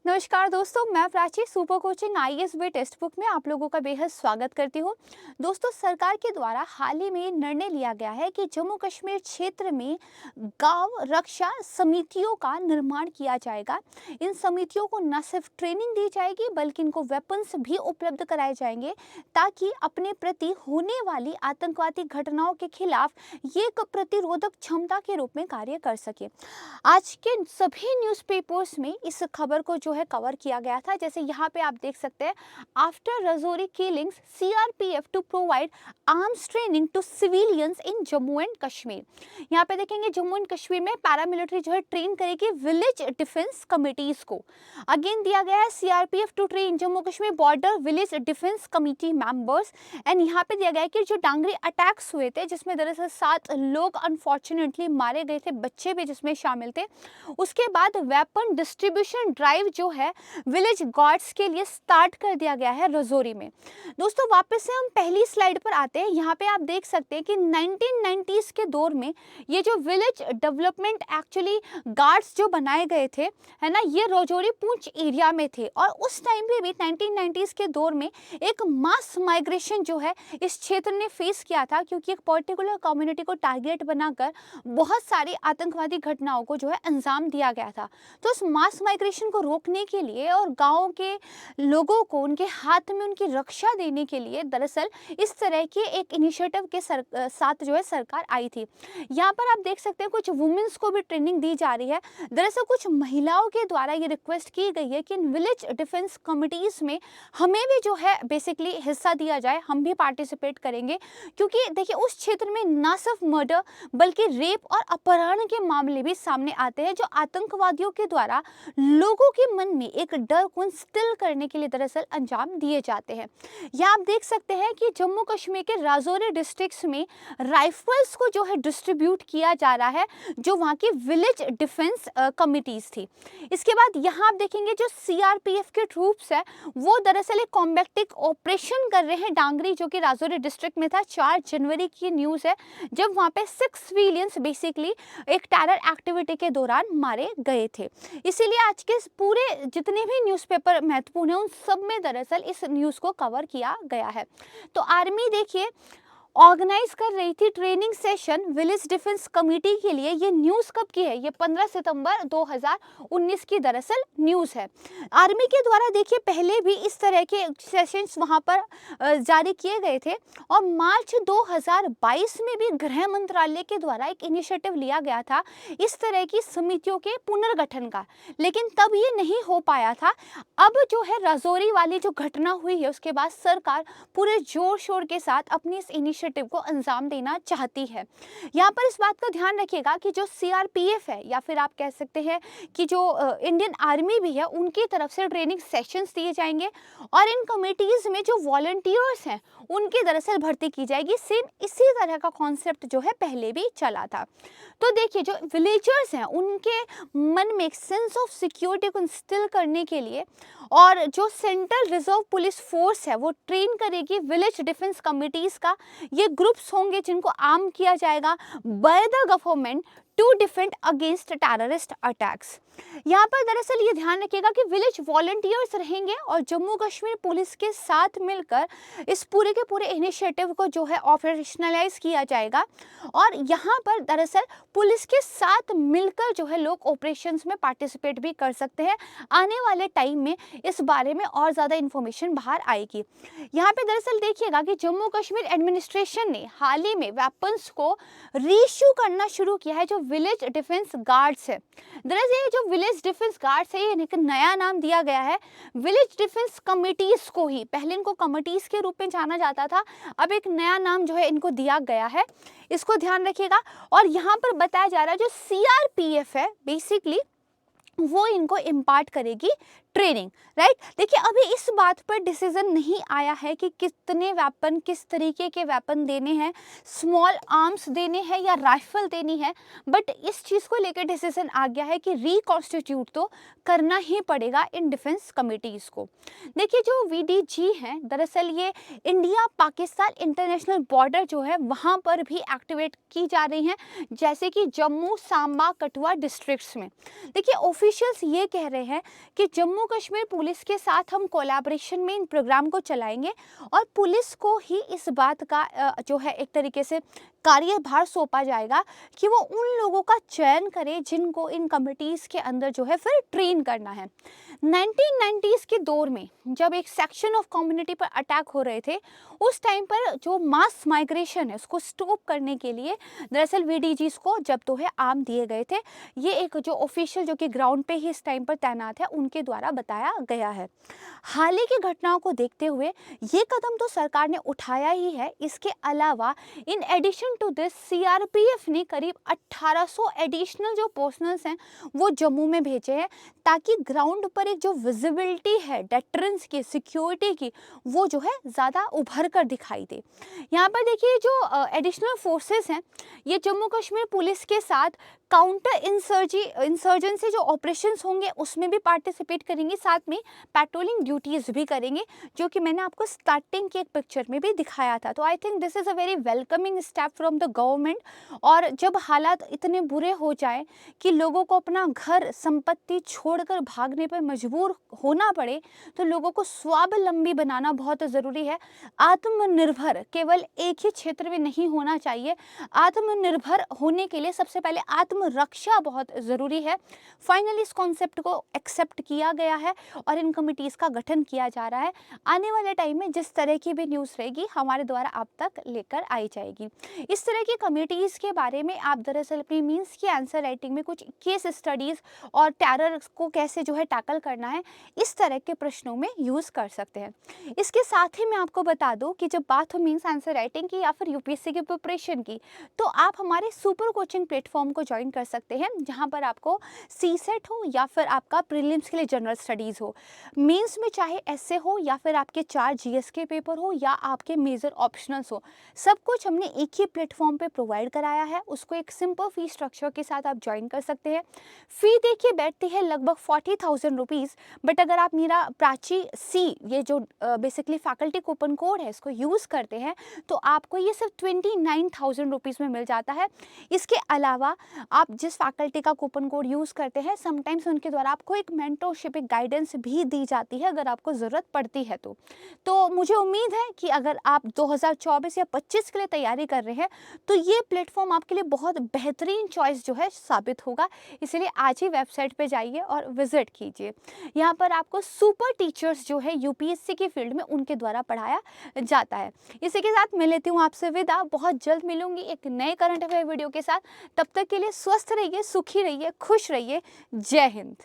नमस्कार दोस्तों, मैं प्राची सुपर कोचिंग आईएएस वे टेक्स्ट बुक में आप लोगों का बेहद स्वागत करती हूँ। दोस्तों, सरकार के द्वारा हाल ही में निर्णय लिया गया है कि जम्मू कश्मीर क्षेत्र में गांव रक्षा समितियों का निर्माण किया जाएगा। इन समितियों को न सिर्फ ट्रेनिंग दी जाएगी बल्कि इनको वेपन्स भी उपलब्ध कराए जाएंगे ताकि अपने प्रति होने वाली आतंकवादी घटनाओं के खिलाफ ये एक प्रतिरोधक क्षमता के रूप में कार्य कर सके। आज के सभी न्यूज़पेपर्स में इस खबर को जो है कवर किया गया था। जैसे यहाँ पे आप देख सकते हैं, after Rajouri killings CRPF to provide arms training to civilians in Jammu and Kashmir. यहाँ पे देखेंगे जम्मू एंड कश्मीर में पैरामिलिट्री जो है ट्रेन करेगी विलेज डिफेंस कमिटीज को। अगेन दिया गया है CRPF to train Jammu Kashmir border village defence committee members. And यहाँ पे दिया गया है कि जो डांगरी अटैक्स हुए थे जिसमें दरअसल 7 लोग अनफॉर्चुनेटली मारे गए थे, बच्चे भी जिसमें शामिल थे, उसके बाद वेपन डिस्ट्रीब्यूशन ड्राइव जो है विलेज गार्ड्स के लिए स्टार्ट कर दिया गया है रजौरी में। दोस्तों, वापस से हम पहली स्लाइड पर आते हैं। यहाँ पे आप देख सकते हैं कि 1990s के दौर में ये जो विलेज डेवलपमेंट एक्चुअली गार्ड्स जो बनाए गए थे, है ना, ये रजौरी पूंछ एरिया में थे। और उस टाइम पे भी 1990s के दौर में एक मास माइग्रेशन जो है इस क्षेत्र ने फेस किया था, क्योंकि एक पर्टिकुलर कम्युनिटी को टारगेट बनाकर बहुत सारी आतंकवादी घटनाओं को जो है अंजाम दिया गया था। तो उस मास माइग्रेशन को रोकने के लिए और गाँव के लोगों को उनके हाथ में उनकी रक्षा देने के लिए दरअसल इस तरह के एक इनिशिएटिव के साथ जो है सरकार आई थी। यहाँ पर आप देख सकते हैं कुछ वुमेन्स को भी ट्रेनिंग दी जा रही है। दरअसल कुछ महिलाओं के द्वारा ये रिक्वेस्ट की गई है कि इन विलेज डिफेंस कमिटीज में हमें भी जो है बेसिकली हिस्सा दिया जाए, हम भी पार्टिसिपेट करेंगे। क्योंकि देखिए उस क्षेत्र में ना सिर्फ मर्डर बल्कि रेप और अपहरण के मामले भी सामने आते हैं, जो आतंकवादियों के द्वारा लोगों के मन में एक डर को इंस्टिल करने के लिए दरअसल अंजाम दिए जाते हैं। यहाँ आप देख सकते हैं कि जम्मू कश्मीर के राजौरी डिस्ट्रिक्ट्स में राइफल्स को जो है डिस्ट्रीब्यूट किया जा रहा है, जो वहाँ की विलेज डिफेंस कमिटीज थी। इसके बाद यहाँ आप देखेंगे जो सीआरपीएफ के ट्रूप्स है वो दरअसल एक कॉम्बैक्टिंग ऑपरेशन कर रहे हैं डांगरी, जो कि राजौरी डिस्ट्रिक्ट में था। 4 जनवरी की न्यूज़ है जब वहाँ पे 6 सिविलियंस बेसिकली एक टेरर एक्टिविटी के दौरान मारे गए थे। इसीलिए आज के पूरे जितने भी न्यूज़पेपर महत्वपूर्ण हैं उन सब में दरअसल इस न्यूज़ को कवर किया गया है। तो आर्मी देखिए ऑर्गेनाइज कर रही थी training session village defence committee के लिए। ये न्यूज़ कब की है? ये 15 सितंबर 2019 की दरअसल न्यूज़ है। आर्मी के द्वारा देखिए पहले भी इस तरह के सेशंस वहाँ पर जारी किए गए थे। और मार्च 2022 में भी गृह मंत्रालय के द्वारा एक इनिशिएटिव लिया गया था इस तरह की समितियों के पुनर्गठन का, लेकिन तब ये नहीं हो पाया था। अब जो है राजौरी वाली जो घटना हुई है उसके बाद सरकार पूरे जोर शोर के साथ अपनी इस इनिशिएटिव को अंजाम देना चाहती है। यहाँ पर इस बात का ध्यान रखिएगा कि जो सीआरपीएफ है या फिर आप कह सकते हैं कि जो इंडियन आर्मी भी है, उनकी तरफ से ट्रेनिंग सेशंस दिए जाएंगे और इन कमिटीज में जो वॉलंटियर्स हैं उनकी दरअसल भर्ती की जाएगी। सेम इसी तरह का कॉन्सेप्ट जो है पहले भी चला था। तो देखिए जो विलेजर्स हैं उनके मन में एक सेंस ऑफ सिक्योरिटी को इंस्टिल करने के लिए और जो सेंट्रल रिजर्व पुलिस फोर्स है वो ट्रेन करेगी विलेज डिफेंस कमिटीज का। ये ग्रुप्स होंगे जिनको आर्म किया जाएगा by the government to defend against terrorist attacks. यहाँ पर दरअसल ये ध्यान रखिएगा कि विलेज वॉलंटियर्स रहेंगे और जम्मू कश्मीर पुलिस के साथ मिलकर इस पूरे के पूरे इनिशिएटिव को जो है ऑपरेशनलाइज किया जाएगा। और यहाँ पर दरअसल पुलिस के साथ मिलकर जो है लोग ऑपरेशंस में पार्टिसिपेट भी कर सकते हैं। आने वाले टाइम में इस बारे में और ज़्यादा इन्फॉर्मेशन बाहर आएगी। यहाँ पे दरअसल देखिएगा कि जम्मू कश्मीर एडमिनिस्ट्रेशन ने हाल ही में वेपन्स को रीइश्यू करना शुरू किया है जो विलेज डिफेंस गार्ड्स है। दरअसल ये जो विलेज डिफेंस गार्ड्स है ये एक नया नाम दिया गया है विलेज डिफेंस कमिटीज को ही। पहले इनको कमिटीज के रूप में जाना जाता था, अब एक नया नाम जो है इनको दिया गया है, इसको ध्यान रखिएगा। और यहाँ पर बताया जा रहा है जो सीआरपीएफ है बेसिकली वो इनको इम्पार्ट करेगी ट्रेनिंग, राइट। देखिए अभी इस बात पर डिसीजन नहीं आया है कि कितने वेपन, किस तरीके के वेपन देने हैं, स्मॉल आर्म्स देने हैं या राइफल देनी है, बट इस चीज़ को लेकर डिसीजन आ गया है कि रिकॉन्स्टिट्यूट तो करना ही पड़ेगा इन डिफेंस कमिटीज़ को। देखिए जो वीडीजी हैं दरअसल ये इंडिया पाकिस्तान इंटरनेशनल बॉर्डर जो है वहाँ पर भी एक्टिवेट की जा रही हैं, जैसे कि जम्मू सांबा कठुआ डिस्ट्रिक्ट्स में। देखिए ऑफिशियल्स ये कह रहे हैं कि जम्मू कश्मीर पुलिस के साथ हम कोलैबोरेशन में इन प्रोग्राम को चलाएंगे और पुलिस को ही इस बात का जो है एक तरीके से कार्यभार सौंपा जाएगा कि वो उन लोगों का चयन करे जिनको इन कमिटीज़ के अंदर जो है फिर ट्रेन करना है। 1990s के दौर में जब एक सेक्शन ऑफ कम्युनिटी पर अटैक हो रहे थे, उस टाइम पर जो मास माइग्रेशन है उसको स्टॉप करने के लिए दरअसल वीडीजीज को जब तो है आर्म दिए गए थे। ये एक जो ऑफिशियल जो कि ग्राउंड पे ही इस टाइम पर तैनात है उनके द्वारा बताया गया है। हाल ही की घटनाओं को देखते हुए ये कदम तो सरकार ने उठाया ही है, इसके अलावा in addition to this CRPF ने करीब 1800 एडिशनल जो पर्सनल्स हैं वो जम्मू में भेजे हैं, ताकि ग्राउंड पर एक जो विजिबिलिटी है डेटरेंस की, सिक्योरिटी की, वो जो है ज़्यादा उभर कर दिखाई दे। यहाँ पर देखिए जो एडिशनल फोर्सेस हैं ये जम्मू कश्मीर पुलिस के साथ काउंटर इंसर्जेंसी जो ऑपरेशंस होंगे उसमें भी पार्टिसिपेट करेंगे, साथ में पेट्रोलिंग ड्यूटीज़ भी करेंगे, जो कि मैंने आपको स्टार्टिंग की एक पिक्चर में भी दिखाया था। तो I think this is a very welcoming step from the government. और जब हालात इतने बुरे हो जाए कि लोगों को अपना घर संपत्ति छोड़कर भागने पर मजबूर होना पड़े, तो लोगों को स्वावलंबी बनाना बहुत ज़रूरी है। आत्मनिर्भर केवल एक ही क्षेत्र में नहीं होना चाहिए। आत्मनिर्भर होने के लिए सबसे पहले आत्मरक्षा बहुत ज़रूरी है। फाइनली इस कॉन्सेप्ट को एक्सेप्ट किया गया है और इन कमिटीज़ का गठन किया जा रहा है। आने वाले टाइम में जिस तरह की भी न्यूज़ रहेगी हमारे द्वारा आप तक लेकर आई जाएगी। इस तरह की कमिटीज़ के बारे में आप दरअसल अपनी मीन्स की आंसर राइटिंग में कुछ केस स्टडीज़ और टेरर को कैसे जो है टैकल करना है, इस तरह के प्रश्नों में यूज़ कर सकते हैं। इसके साथ ही मैं आपको बता दूं कि जब बात हो मीन्स आंसर राइटिंग की या फिर यूपीएससी की प्रिपरेशन की, तो आप हमारे सुपर कोचिंग प्लेटफॉर्म को ज्वाइन कर सकते हैं, जहां पर आपको सीसेट हो या फिर आपका प्रीलिम्स के लिए जनरल स्टडीज़ हो, मेंस में चाहे ऐसे हो या फिर आपके 4 जीएस के पेपर हो या आपके मेजर ऑप्शनल्स हो, सब कुछ हमने एक ही प्लेटफॉर्म पे प्रोवाइड कराया है। उसको एक सिंपल फी स्ट्रक्चर के साथ आप ज्वाइन कर सकते हैं। फ़ी देखिए बैठती है लगभग 40,000 रुपीज़, बट अगर आप मेरा प्राची सी ये जो बेसिकली फैकल्टी कूपन कोड है इसको यूज़ करते हैं तो आपको ये सिर्फ 29,000 रुपीज़ में मिल जाता है। इसके अलावा आप जिस फैकल्टी का कूपन कोड यूज़ करते हैं, समटाइम्स उनके द्वारा आपको एक मेंटरशिप, एक गाइडेंस भी दी जाती है अगर आपको ज़रूरत पड़ती है तो मुझे उम्मीद है कि अगर आप 2024 या 25 के लिए तैयारी कर रहे हैं तो ये प्लेटफॉर्म आपके लिए बहुत बेहतरीन चॉइस जो है साबित होगा। इसलिए आज ही वेबसाइट पे जाइए और विजिट कीजिए। यहाँ पर आपको सुपर टीचर्स जो है यूपीएससी की फील्ड में उनके द्वारा पढ़ाया जाता है। इसी के साथ मैं लेती हूँ आपसे विदा। बहुत जल्द मिलूंगी एक नए करंट अफेयर वीडियो के साथ। तब तक के लिए स्वस्थ रहिए, सुखी रहिए, खुश रहिए। जय हिंद।